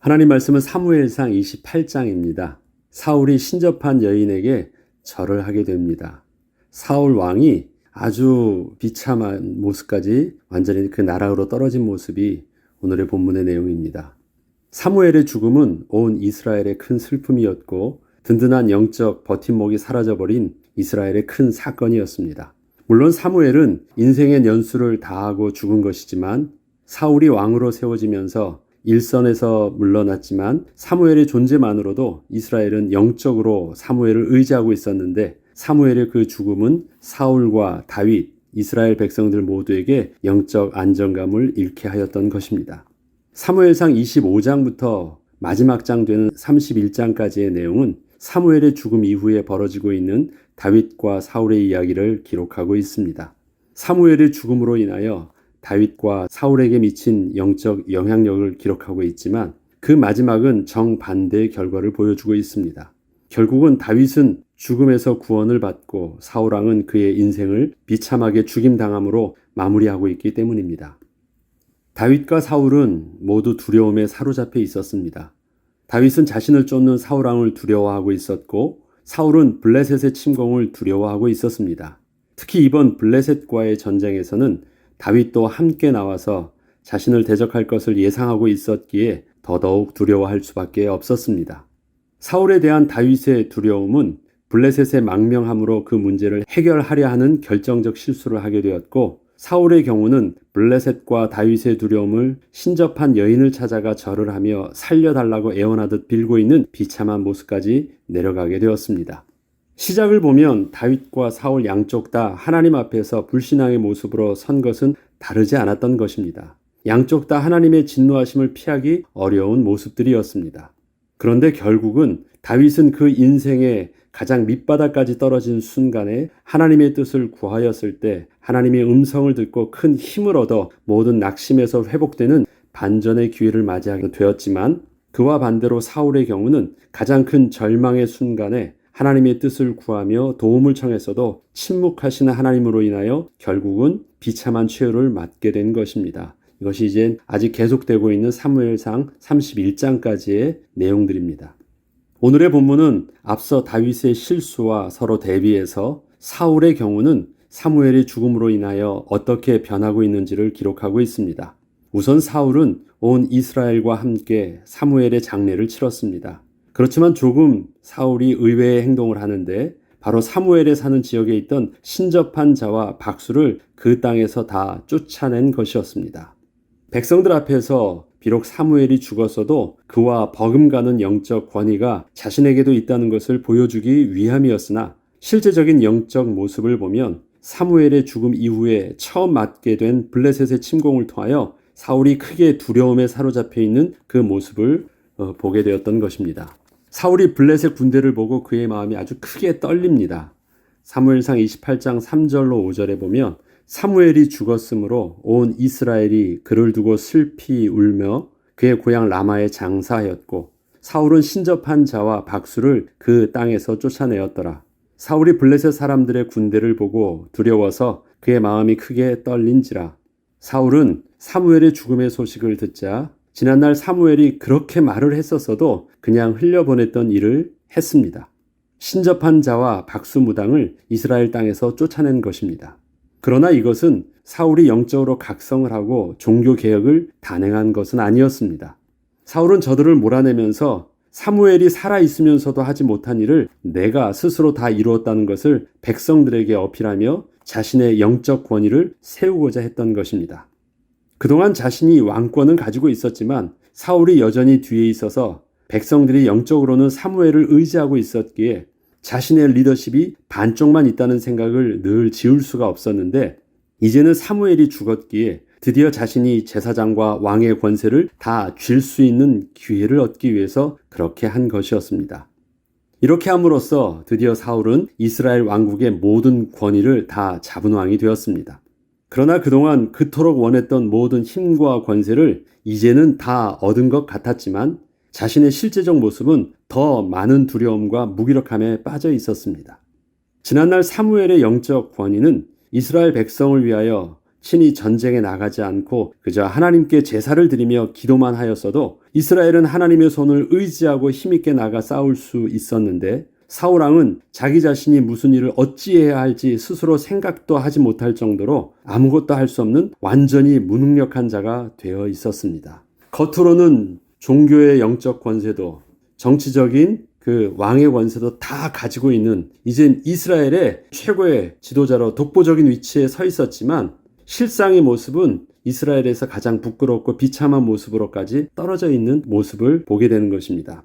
하나님 말씀은 사무엘상 28장입니다. 사울이 신접한 여인에게 절을 하게 됩니다. 사울 왕이 아주 비참한 모습까지 완전히 그 나락으로 떨어진 모습이 오늘의 본문의 내용입니다. 사무엘의 죽음은 온 이스라엘의 큰 슬픔이었고 든든한 영적 버팀목이 사라져버린 이스라엘의 큰 사건이었습니다. 물론 사무엘은 인생의 연수를 다하고 죽은 것이지만 사울이 왕으로 세워지면서 일선에서 물러났지만 사무엘의 존재만으로도 이스라엘은 영적으로 사무엘을 의지하고 있었는데 사무엘의 그 죽음은 사울과 다윗, 이스라엘 백성들 모두에게 영적 안정감을 잃게 하였던 것입니다. 사무엘상 25장부터 마지막 장 되는 31장까지의 내용은 사무엘의 죽음 이후에 벌어지고 있는 다윗과 사울의 이야기를 기록하고 있습니다. 사무엘의 죽음으로 인하여 다윗과 사울에게 미친 영적 영향력을 기록하고 있지만 그 마지막은 정반대의 결과를 보여주고 있습니다. 결국은 다윗은 죽음에서 구원을 받고 사울왕은 그의 인생을 비참하게 죽임당함으로 마무리하고 있기 때문입니다. 다윗과 사울은 모두 두려움에 사로잡혀 있었습니다. 다윗은 자신을 쫓는 사울왕을 두려워하고 있었고 사울은 블레셋의 침공을 두려워하고 있었습니다. 특히 이번 블레셋과의 전쟁에서는 다윗도 함께 나와서 자신을 대적할 것을 예상하고 있었기에 더더욱 두려워할 수밖에 없었습니다. 사울에 대한 다윗의 두려움은 블레셋의 망명함으로 그 문제를 해결하려 하는 결정적 실수를 하게 되었고 사울의 경우는 블레셋과 다윗의 두려움을 신접한 여인을 찾아가 절을 하며 살려달라고 애원하듯 빌고 있는 비참한 모습까지 내려가게 되었습니다. 시작을 보면 다윗과 사울 양쪽 다 하나님 앞에서 불신앙의 모습으로 선 것은 다르지 않았던 것입니다. 양쪽 다 하나님의 진노하심을 피하기 어려운 모습들이었습니다. 그런데 결국은 다윗은 그 인생의 가장 밑바닥까지 떨어진 순간에 하나님의 뜻을 구하였을 때 하나님의 음성을 듣고 큰 힘을 얻어 모든 낙심에서 회복되는 반전의 기회를 맞이하게 되었지만 그와 반대로 사울의 경우는 가장 큰 절망의 순간에 하나님의 뜻을 구하며 도움을 청했어도 침묵하시는 하나님으로 인하여 결국은 비참한 최후를 맞게 된 것입니다. 이것이 이제 아직 계속되고 있는 사무엘상 31장까지의 내용들입니다. 오늘의 본문은 앞서 다윗의 실수와 서로 대비해서 사울의 경우는 사무엘의 죽음으로 인하여 어떻게 변하고 있는지를 기록하고 있습니다. 우선 사울은 온 이스라엘과 함께 사무엘의 장례를 치렀습니다. 그렇지만 조금 사울이 의외의 행동을 하는데 바로 사무엘에 사는 지역에 있던 신접한 자와 박수를 그 땅에서 다 쫓아낸 것이었습니다. 백성들 앞에서 비록 사무엘이 죽었어도 그와 버금가는 영적 권위가 자신에게도 있다는 것을 보여주기 위함이었으나 실제적인 영적 모습을 보면 사무엘의 죽음 이후에 처음 맞게 된 블레셋의 침공을 통하여 사울이 크게 두려움에 사로잡혀 있는 그 모습을 보게 되었던 것입니다. 사울이 블레셋 군대를 보고 그의 마음이 아주 크게 떨립니다. 사무엘상 28장 3절로 5절에 보면 사무엘이 죽었으므로 온 이스라엘이 그를 두고 슬피 울며 그의 고향 라마에 장사하였고 사울은 신접한 자와 박수를 그 땅에서 쫓아내었더라. 사울이 블레셋 사람들의 군대를 보고 두려워서 그의 마음이 크게 떨린지라. 사울은 사무엘의 죽음의 소식을 듣자 지난날 사무엘이 그렇게 말을 했었어도 그냥 흘려보냈던 일을 했습니다. 신접한 자와 박수무당을 이스라엘 땅에서 쫓아낸 것입니다. 그러나 이것은 사울이 영적으로 각성을 하고 종교개혁을 단행한 것은 아니었습니다. 사울은 저들을 몰아내면서 사무엘이 살아있으면서도 하지 못한 일을 내가 스스로 다 이루었다는 것을 백성들에게 어필하며 자신의 영적 권위를 세우고자 했던 것입니다. 그동안 자신이 왕권은 가지고 있었지만 사울이 여전히 뒤에 있어서 백성들이 영적으로는 사무엘을 의지하고 있었기에 자신의 리더십이 반쪽만 있다는 생각을 늘 지울 수가 없었는데 이제는 사무엘이 죽었기에 드디어 자신이 제사장과 왕의 권세를 다 쥘 수 있는 기회를 얻기 위해서 그렇게 한 것이었습니다. 이렇게 함으로써 드디어 사울은 이스라엘 왕국의 모든 권위를 다 잡은 왕이 되었습니다. 그러나 그동안 그토록 원했던 모든 힘과 권세를 이제는 다 얻은 것 같았지만 자신의 실제적 모습은 더 많은 두려움과 무기력함에 빠져 있었습니다. 지난날 사무엘의 영적 권위는 이스라엘 백성을 위하여 친히 전쟁에 나가지 않고 그저 하나님께 제사를 드리며 기도만 하였어도 이스라엘은 하나님의 손을 의지하고 힘있게 나가 싸울 수 있었는데 사울 왕은 자기 자신이 무슨 일을 어찌해야 할지 스스로 생각도 하지 못할 정도로 아무것도 할 수 없는 완전히 무능력한 자가 되어 있었습니다. 겉으로는 종교의 영적 권세도 정치적인 그 왕의 권세도 다 가지고 있는 이젠 이스라엘의 최고의 지도자로 독보적인 위치에 서 있었지만 실상의 모습은 이스라엘에서 가장 부끄럽고 비참한 모습으로까지 떨어져 있는 모습을 보게 되는 것입니다.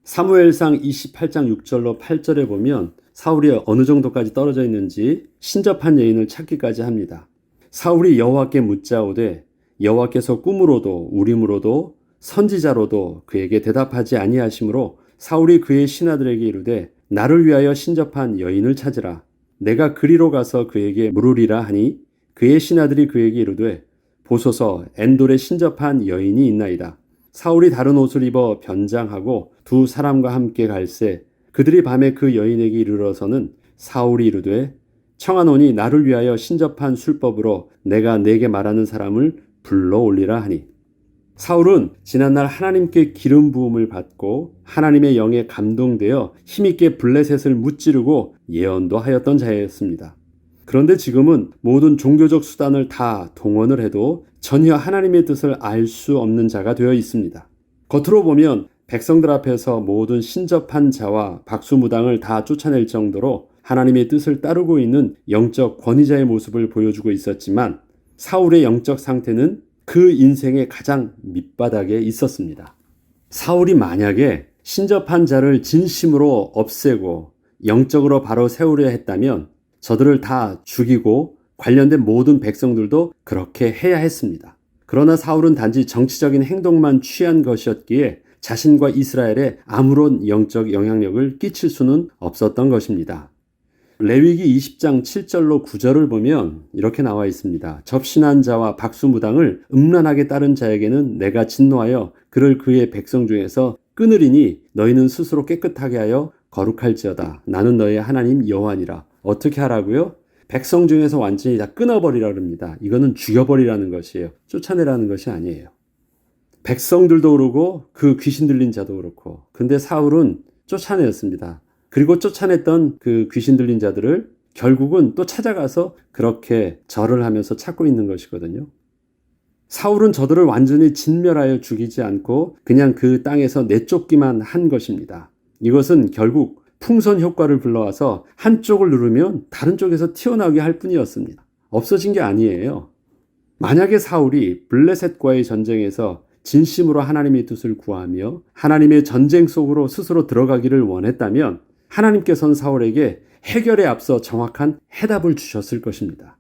사무엘상 28장 6절로 8절에 보면 사울이 어느 정도까지 떨어져 있는지 신접한 여인을 찾기까지 합니다. 사울이 여호와께 묻자오되 여호와께서 꿈으로도 우림으로도 선지자로도 그에게 대답하지 아니하시므로 사울이 그의 신하들에게 이르되 나를 위하여 신접한 여인을 찾으라. 내가 그리로 가서 그에게 물으리라 하니 그의 신하들이 그에게 이르되 보소서 엔돌에 신접한 여인이 있나이다. 사울이 다른 옷을 입어 변장하고 두 사람과 함께 갈새 그들이 밤에 그 여인에게 이르러서는 사울이 이르되 청하노니 나를 위하여 신접한 술법으로 내가 네게 말하는 사람을 불러올리라 하니 사울은 지난날 하나님께 기름 부음을 받고 하나님의 영에 감동되어 힘있게 블레셋을 무찌르고 예언도 하였던 자였습니다. 그런데 지금은 모든 종교적 수단을 다 동원을 해도 전혀 하나님의 뜻을 알 수 없는 자가 되어 있습니다. 겉으로 보면 백성들 앞에서 모든 신접한 자와 박수무당을 다 쫓아낼 정도로 하나님의 뜻을 따르고 있는 영적 권위자의 모습을 보여주고 있었지만 사울의 영적 상태는 그 인생의 가장 밑바닥에 있었습니다. 사울이 만약에 신접한 자를 진심으로 없애고 영적으로 바로 세우려 했다면 저들을 다 죽이고 관련된 모든 백성들도 그렇게 해야 했습니다. 그러나 사울은 단지 정치적인 행동만 취한 것이었기에 자신과 이스라엘에 아무런 영적 영향력을 끼칠 수는 없었던 것입니다. 레위기 20장 7절로 9절을 보면 이렇게 나와 있습니다. 접신한 자와 박수무당을 음란하게 따른 자에게는 내가 진노하여 그를 그의 백성 중에서 끊으리니 너희는 스스로 깨끗하게 하여 거룩할지어다. 나는 너희의 하나님 여호와니라. 어떻게 하라고요? 백성 중에서 완전히 다 끊어버리라 합니다. 이거는 죽여버리라는 것이에요. 쫓아내라는 것이 아니에요. 백성들도 그러고 그 귀신 들린 자도 그렇고. 근데 사울은 쫓아내었습니다. 그리고 쫓아냈던 그 귀신 들린 자들을 결국은 또 찾아가서 그렇게 절을 하면서 찾고 있는 것이거든요. 사울은 저들을 완전히 진멸하여 죽이지 않고 그냥 그 땅에서 내쫓기만 한 것입니다. 이것은 결국 풍선 효과를 불러와서 한쪽을 누르면 다른 쪽에서 튀어나오게 할 뿐이었습니다. 없어진 게 아니에요. 만약에 사울이 블레셋과의 전쟁에서 진심으로 하나님의 뜻을 구하며 하나님의 전쟁 속으로 스스로 들어가기를 원했다면 하나님께서는 사울에게 해결에 앞서 정확한 해답을 주셨을 것입니다.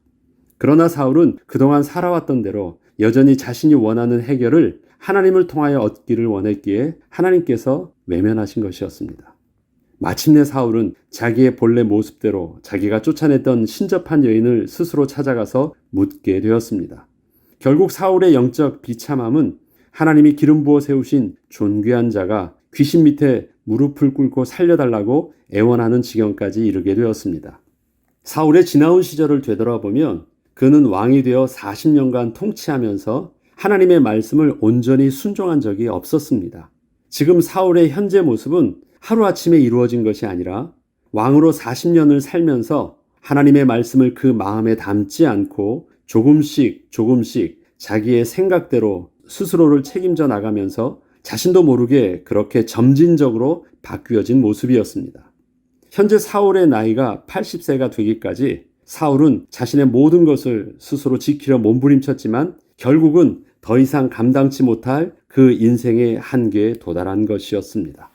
그러나 사울은 그동안 살아왔던 대로 여전히 자신이 원하는 해결을 하나님을 통하여 얻기를 원했기에 하나님께서 외면하신 것이었습니다. 마침내 사울은 자기의 본래 모습대로 자기가 쫓아냈던 신접한 여인을 스스로 찾아가서 묻게 되었습니다. 결국 사울의 영적 비참함은 하나님이 기름 부어 세우신 존귀한 자가 귀신 밑에 무릎을 꿇고 살려달라고 애원하는 지경까지 이르게 되었습니다. 사울의 지나온 시절을 되돌아보면 그는 왕이 되어 40년간 통치하면서 하나님의 말씀을 온전히 순종한 적이 없었습니다. 지금 사울의 현재 모습은 하루아침에 이루어진 것이 아니라 왕으로 40년을 살면서 하나님의 말씀을 그 마음에 담지 않고 조금씩 자기의 생각대로 스스로를 책임져 나가면서 자신도 모르게 그렇게 점진적으로 바뀌어진 모습이었습니다. 현재 사울의 나이가 80세가 되기까지 사울은 자신의 모든 것을 스스로 지키려 몸부림쳤지만 결국은 더 이상 감당치 못할 그 인생의 한계에 도달한 것이었습니다.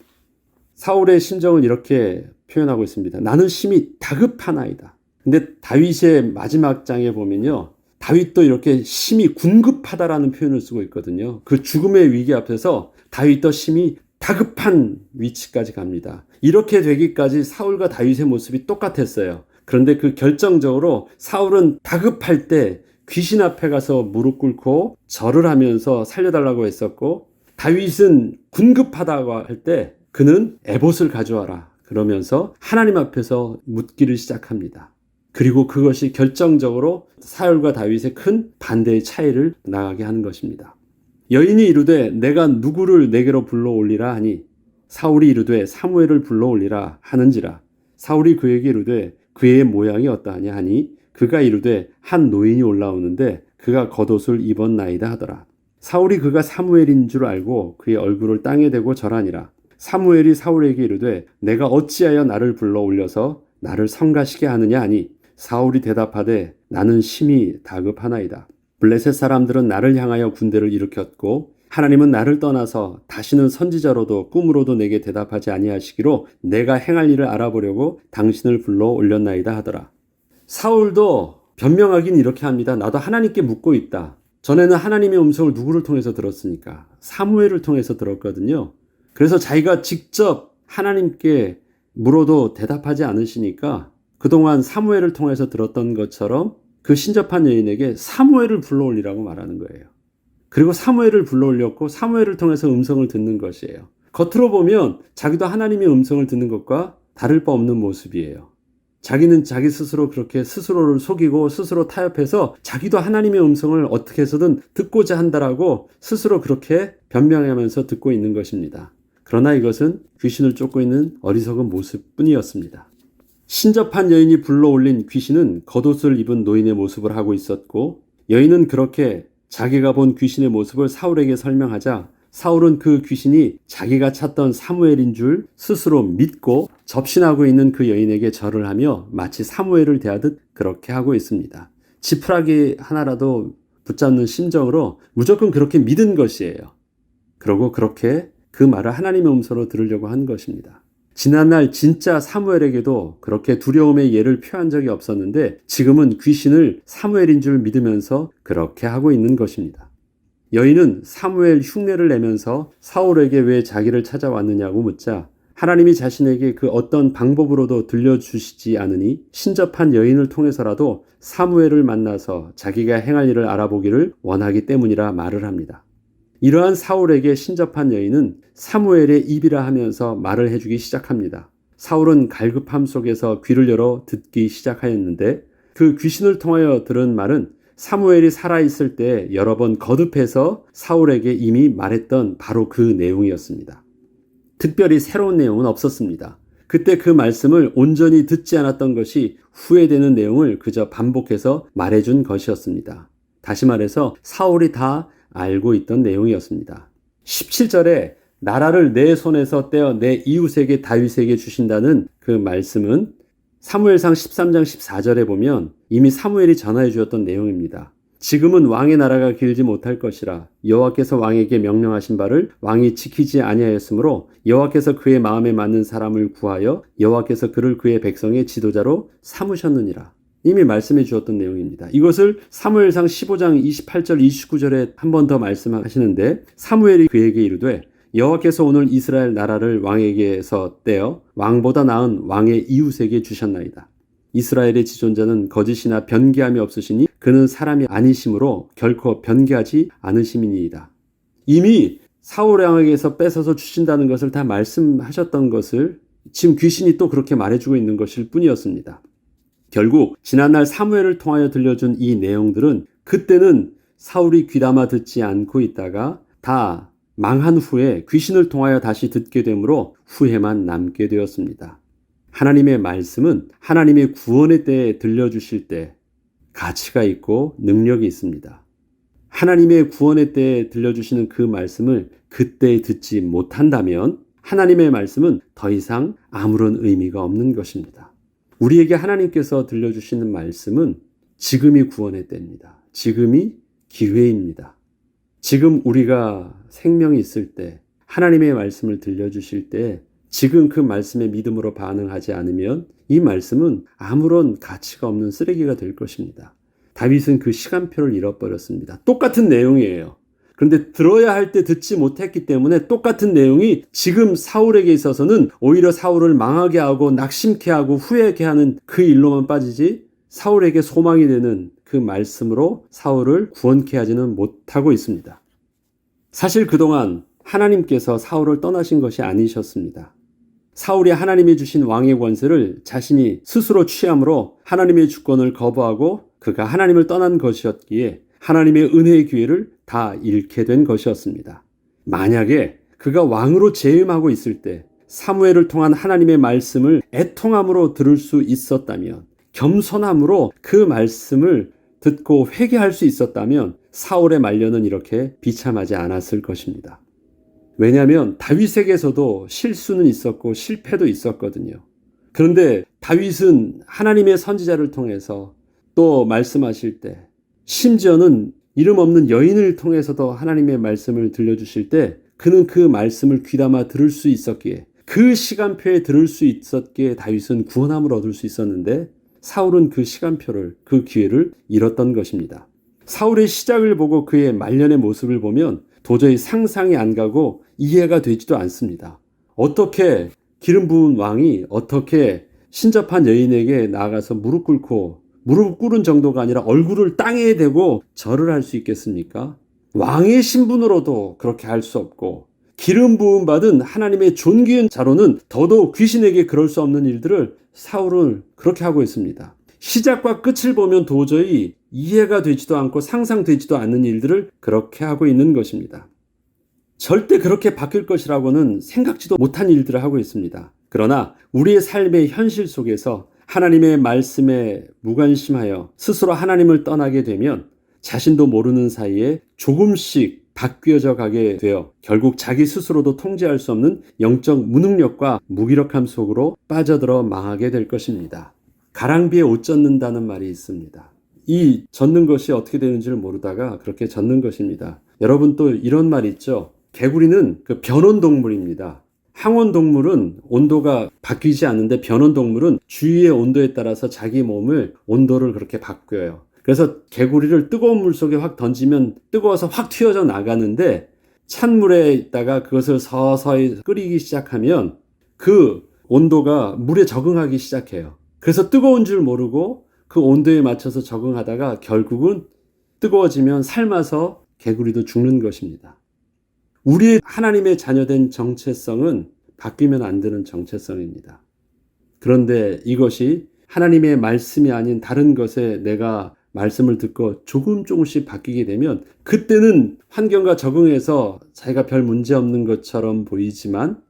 사울의 심정은 이렇게 표현하고 있습니다. 나는 심히 다급하나이다. 근데 다윗의 마지막 장에 보면요. 다윗도 이렇게 심히 궁급하다라는 표현을 쓰고 있거든요. 그 죽음의 위기 앞에서 다윗도 심히 다급한 위치까지 갑니다. 이렇게 되기까지 사울과 다윗의 모습이 똑같았어요. 그런데 그 결정적으로 사울은 다급할 때 귀신 앞에 가서 무릎 꿇고 절을 하면서 살려달라고 했었고 다윗은 궁급하다고 할 때 그는 에봇을 가져와라 그러면서 하나님 앞에서 묻기를 시작합니다. 그리고 그것이 결정적으로 사울과 다윗의 큰 반대의 차이를 나가게 하는 것입니다. 여인이 이르되 내가 누구를 내게로 불러올리라 하니 사울이 이르되 사무엘을 불러올리라 하는지라. 사울이 그에게 이르되 그의 모양이 어떠하냐 하니 그가 이르되 한 노인이 올라오는데 그가 겉옷을 입었나이다 하더라. 사울이 그가 사무엘인 줄 알고 그의 얼굴을 땅에 대고 절하니라. 사무엘이 사울에게 이르되 내가 어찌하여 나를 불러올려서 나를 성가시게 하느냐 하니 사울이 대답하되 나는 심히 다급하나이다. 블레셋 사람들은 나를 향하여 군대를 일으켰고 하나님은 나를 떠나서 다시는 선지자로도 꿈으로도 내게 대답하지 아니하시기로 내가 행할 일을 알아보려고 당신을 불러 올렸나이다 하더라. 사울도 변명하긴 이렇게 합니다. 나도 하나님께 묻고 있다. 전에는 하나님의 음성을 누구를 통해서 들었습니까? 사무엘을 통해서 들었거든요. 그래서 자기가 직접 하나님께 물어도 대답하지 않으시니까 그동안 사무엘을 통해서 들었던 것처럼 그 신접한 여인에게 사무엘을 불러올리라고 말하는 거예요. 그리고 사무엘을 불러올렸고 사무엘을 통해서 음성을 듣는 것이에요. 겉으로 보면 자기도 하나님의 음성을 듣는 것과 다를 바 없는 모습이에요. 자기는 자기 스스로 그렇게 스스로를 속이고 스스로 타협해서 자기도 하나님의 음성을 어떻게 해서든 듣고자 한다라고 스스로 그렇게 변명하면서 듣고 있는 것입니다. 그러나 이것은 귀신을 쫓고 있는 어리석은 모습뿐이었습니다. 신접한 여인이 불러올린 귀신은 겉옷을 입은 노인의 모습을 하고 있었고 여인은 그렇게 자기가 본 귀신의 모습을 사울에게 설명하자 사울은 그 귀신이 자기가 찾던 사무엘인 줄 스스로 믿고 접신하고 있는 그 여인에게 절을 하며 마치 사무엘을 대하듯 그렇게 하고 있습니다. 지푸라기 하나라도 붙잡는 심정으로 무조건 그렇게 믿은 것이에요. 그러고 그렇게 그 말을 하나님의 음성으로 들으려고 한 것입니다. 지난날 진짜 사무엘에게도 그렇게 두려움의 예를 표한 적이 없었는데 지금은 귀신을 사무엘인 줄 믿으면서 그렇게 하고 있는 것입니다. 여인은 사무엘 흉내를 내면서 사울에게 왜 자기를 찾아왔느냐고 묻자 하나님이 자신에게 그 어떤 방법으로도 들려주시지 않으니 신접한 여인을 통해서라도 사무엘을 만나서 자기가 행할 일을 알아보기를 원하기 때문이라 말을 합니다. 이러한 사울에게 신접한 여인은 사무엘의 입이라 하면서 말을 해주기 시작합니다. 사울은 갈급함 속에서 귀를 열어 듣기 시작하였는데 그 귀신을 통하여 들은 말은 사무엘이 살아있을 때 여러 번 거듭해서 사울에게 이미 말했던 바로 그 내용이었습니다. 특별히 새로운 내용은 없었습니다. 그때 그 말씀을 온전히 듣지 않았던 것이 후회되는 내용을 그저 반복해서 말해준 것이었습니다. 다시 말해서 사울이 다 알고 있던 내용이었습니다. 17절에 나라를 내 손에서 떼어 내 이웃에게 다윗에게 주신다는 그 말씀은 사무엘상 13장 14절에 보면 이미 사무엘이 전하여 주었던 내용입니다. 지금은 왕의 나라가 길지 못할 것이라 여호와께서 왕에게 명령하신 바를 왕이 지키지 아니하였으므로 여호와께서 그의 마음에 맞는 사람을 구하여 여호와께서 그를 그의 백성의 지도자로 삼으셨느니라. 이미 말씀해 주었던 내용입니다. 이것을 사무엘상 15장 28절 29절에 한 번 더 말씀하시는데 사무엘이 그에게 이르되 여호와께서 오늘 이스라엘 나라를 왕에게서 떼어 왕보다 나은 왕의 이웃에게 주셨나이다. 이스라엘의 지존자는 거짓이나 변개함이 없으시니 그는 사람이 아니심으로 결코 변개하지 않으심이니이다. 이미 사울 왕에게서 뺏어서 주신다는 것을 다 말씀하셨던 것을 지금 귀신이 또 그렇게 말해주고 있는 것일 뿐이었습니다. 결국 지난날 사무엘을 통하여 들려준 이 내용들은 그때는 사울이 귀담아 듣지 않고 있다가 다 망한 후에 귀신을 통하여 다시 듣게 되므로 후회만 남게 되었습니다. 하나님의 말씀은 하나님의 구원의 때에 들려주실 때 가치가 있고 능력이 있습니다. 하나님의 구원의 때에 들려주시는 그 말씀을 그때 듣지 못한다면 하나님의 말씀은 더 이상 아무런 의미가 없는 것입니다. 우리에게 하나님께서 들려주시는 말씀은 지금이 구원의 때입니다. 지금이 기회입니다. 지금 우리가 생명이 있을 때 하나님의 말씀을 들려주실 때 지금 그 말씀에 믿음으로 반응하지 않으면 이 말씀은 아무런 가치가 없는 쓰레기가 될 것입니다. 다윗은 그 시간표를 잃어버렸습니다. 똑같은 내용이에요. 그런데 들어야 할 때 듣지 못했기 때문에 똑같은 내용이 지금 사울에게 있어서는 오히려 사울을 망하게 하고 낙심케 하고 후회하게 하는 그 일로만 빠지지 사울에게 소망이 되는 그 말씀으로 사울을 구원케 하지는 못하고 있습니다. 사실 그동안 하나님께서 사울을 떠나신 것이 아니셨습니다. 사울이 하나님이 주신 왕의 권세를 자신이 스스로 취함으로 하나님의 주권을 거부하고 그가 하나님을 떠난 것이었기에 하나님의 은혜의 기회를 다 잃게 된 것이었습니다. 만약에 그가 왕으로 재임하고 있을 때 사무엘을 통한 하나님의 말씀을 애통함으로 들을 수 있었다면, 겸손함으로 그 말씀을 듣고 회개할 수 있었다면 사울의 말년은 이렇게 비참하지 않았을 것입니다. 왜냐하면 다윗에게서도 실수는 있었고 실패도 있었거든요. 그런데 다윗은 하나님의 선지자를 통해서 또 말씀하실 때, 심지어는 이름 없는 여인을 통해서도 하나님의 말씀을 들려주실 때 그는 그 말씀을 귀담아 들을 수 있었기에, 그 시간표에 들을 수 있었기에 다윗은 구원함을 얻을 수 있었는데 사울은 그 시간표를, 그 기회를 잃었던 것입니다. 사울의 시작을 보고 그의 말년의 모습을 보면 도저히 상상이 안 가고 이해가 되지도 않습니다. 어떻게 기름 부은 왕이 어떻게 신접한 여인에게 나아가서 무릎 꿇은 정도가 아니라 얼굴을 땅에 대고 절을 할 수 있겠습니까? 왕의 신분으로도 그렇게 할 수 없고, 기름 부음 받은 하나님의 존귀한 자로는 더더욱 귀신에게 그럴 수 없는 일들을 사울은 그렇게 하고 있습니다. 시작과 끝을 보면 도저히 이해가 되지도 않고 상상되지도 않는 일들을 그렇게 하고 있는 것입니다. 절대 그렇게 바뀔 것이라고는 생각지도 못한 일들을 하고 있습니다. 그러나 우리의 삶의 현실 속에서 하나님의 말씀에 무관심하여 스스로 하나님을 떠나게 되면 자신도 모르는 사이에 조금씩 바뀌어져 가게 되어 결국 자기 스스로도 통제할 수 없는 영적 무능력과 무기력함 속으로 빠져들어 망하게 될 것입니다. 가랑비에 옷 젖는다는 말이 있습니다. 이 젖는 것이 어떻게 되는지를 모르다가 그렇게 젖는 것입니다. 여러분 또 이런 말 있죠. 개구리는 그 변온동물입니다. 항온동물은 온도가 바뀌지 않는데 변온동물은 주위의 온도에 따라서 자기 몸을 온도를 그렇게 바뀌어요. 그래서 개구리를 뜨거운 물 속에 확 던지면 뜨거워서 확 튀어져 나가는데 찬물에 있다가 그것을 서서히 끓이기 시작하면 그 온도가 물에 적응하기 시작해요. 그래서 뜨거운 줄 모르고 그 온도에 맞춰서 적응하다가 결국은 뜨거워지면 삶아서 개구리도 죽는 것입니다. 우리의 하나님의 자녀된 정체성은 바뀌면 안 되는 정체성입니다. 그런데 이것이 하나님의 말씀이 아닌 다른 것에 내가 말씀을 듣고 조금씩 바뀌게 되면 그때는 환경과 적응해서 자기가 별 문제 없는 것처럼 보이지만,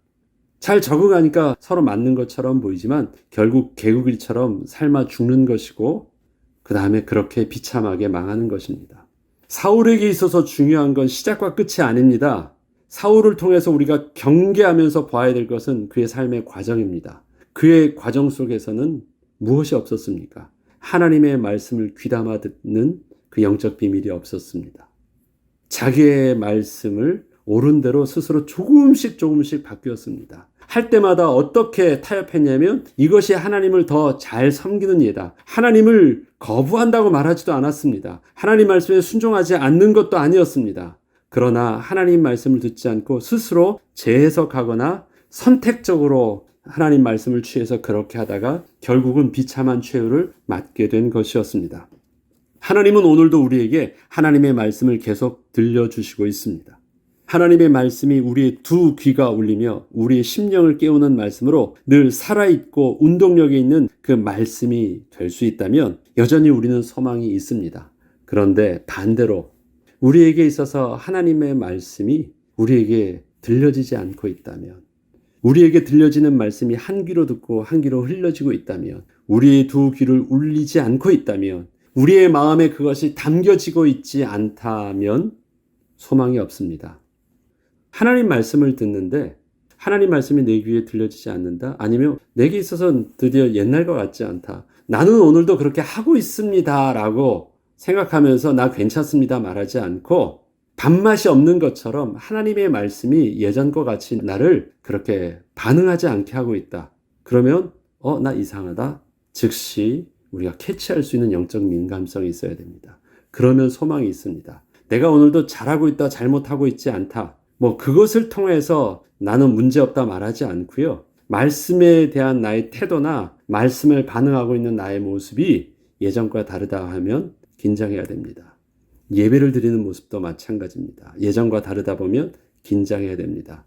잘 적응하니까 서로 맞는 것처럼 보이지만 결국 개구리처럼 삶아 죽는 것이고 그 다음에 그렇게 비참하게 망하는 것입니다. 사울에게 있어서 중요한 건 시작과 끝이 아닙니다. 사울을 통해서 우리가 경계하면서 봐야 될 것은 그의 삶의 과정입니다. 그의 과정 속에서는 무엇이 없었습니까? 하나님의 말씀을 귀담아 듣는 그 영적 비밀이 없었습니다. 자기의 말씀을 옳은 대로 스스로 조금씩 바뀌었습니다. 할 때마다 어떻게 타협했냐면 이것이 하나님을 더 잘 섬기는 예다. 하나님을 거부한다고 말하지도 않았습니다. 하나님 말씀에 순종하지 않는 것도 아니었습니다. 그러나 하나님 말씀을 듣지 않고 스스로 재해석하거나 선택적으로 하나님 말씀을 취해서 그렇게 하다가 결국은 비참한 최후를 맞게 된 것이었습니다. 하나님은 오늘도 우리에게 하나님의 말씀을 계속 들려주시고 있습니다. 하나님의 말씀이 우리의 두 귀가 울리며 우리의 심령을 깨우는 말씀으로 늘 살아있고 운동력이 있는 그 말씀이 될 수 있다면 여전히 우리는 소망이 있습니다. 그런데 반대로 우리에게 있어서 하나님의 말씀이 우리에게 들려지지 않고 있다면, 우리에게 들려지는 말씀이 한 귀로 듣고 한 귀로 흘려지고 있다면, 우리의 두 귀를 울리지 않고 있다면, 우리의 마음에 그것이 담겨지고 있지 않다면 소망이 없습니다. 하나님 말씀을 듣는데 하나님 말씀이 내 귀에 들려지지 않는다? 아니면 내게 있어서는 드디어 옛날과 같지 않다. 나는 오늘도 그렇게 하고 있습니다 라고 생각하면서 나 괜찮습니다 말하지 않고 밥맛이 없는 것처럼 하나님의 말씀이 예전과 같이 나를 그렇게 반응하지 않게 하고 있다. 그러면 나 이상하다. 즉시 우리가 캐치할 수 있는 영적 민감성이 있어야 됩니다. 그러면 소망이 있습니다. 내가 오늘도 잘하고 있다, 잘못하고 있지 않다. 그것을 통해서 나는 문제없다 말하지 않고요. 말씀에 대한 나의 태도나 말씀을 반응하고 있는 나의 모습이 예전과 다르다 하면 긴장해야 됩니다. 예배를 드리는 모습도 마찬가지입니다. 예전과 다르다 보면 긴장해야 됩니다.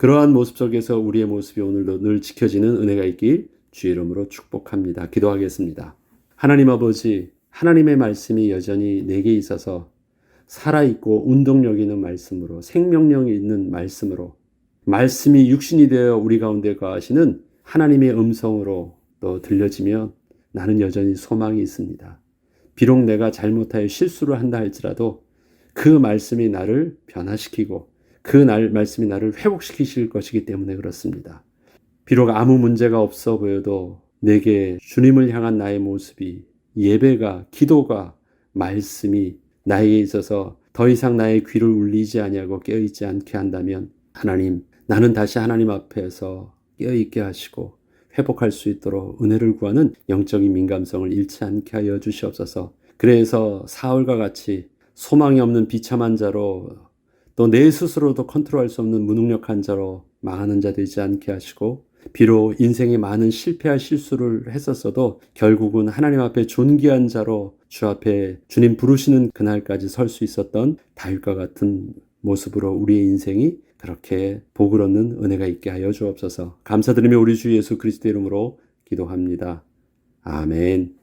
그러한 모습 속에서 우리의 모습이 오늘도 늘 지켜지는 은혜가 있길 주의 이름으로 축복합니다. 기도하겠습니다. 하나님 아버지, 하나님의 말씀이 여전히 내게 있어서 살아있고 운동력 있는 말씀으로, 생명력이 있는 말씀으로, 말씀이 육신이 되어 우리 가운데 거하시는 하나님의 음성으로 또 들려지면 나는 여전히 소망이 있습니다. 비록 내가 잘못하여 실수를 한다 할지라도 그 말씀이 나를 변화시키고 그 말씀이 나를 회복시키실 것이기 때문에 그렇습니다. 비록 아무 문제가 없어 보여도 내게 주님을 향한 나의 모습이, 예배가, 기도가, 말씀이 나에게 있어서 더 이상 나의 귀를 울리지 아니하고 깨어있지 않게 한다면 하나님, 나는 다시 하나님 앞에서 깨어있게 하시고 회복할 수 있도록 은혜를 구하는 영적인 민감성을 잃지 않게 하여 주시옵소서. 그래서 사울과 같이 소망이 없는 비참한 자로, 또 내 스스로도 컨트롤할 수 없는 무능력한 자로 망하는 자 되지 않게 하시고, 비록 인생에 많은 실패와 실수를 했었어도 결국은 하나님 앞에 존귀한 자로 주 앞에 주님 부르시는 그날까지 설 수 있었던 다윗과 같은 모습으로 우리의 인생이 그렇게 복을 얻는 은혜가 있게 하여 주옵소서. 감사드리며 우리 주 예수 그리스도의 이름으로 기도합니다. 아멘.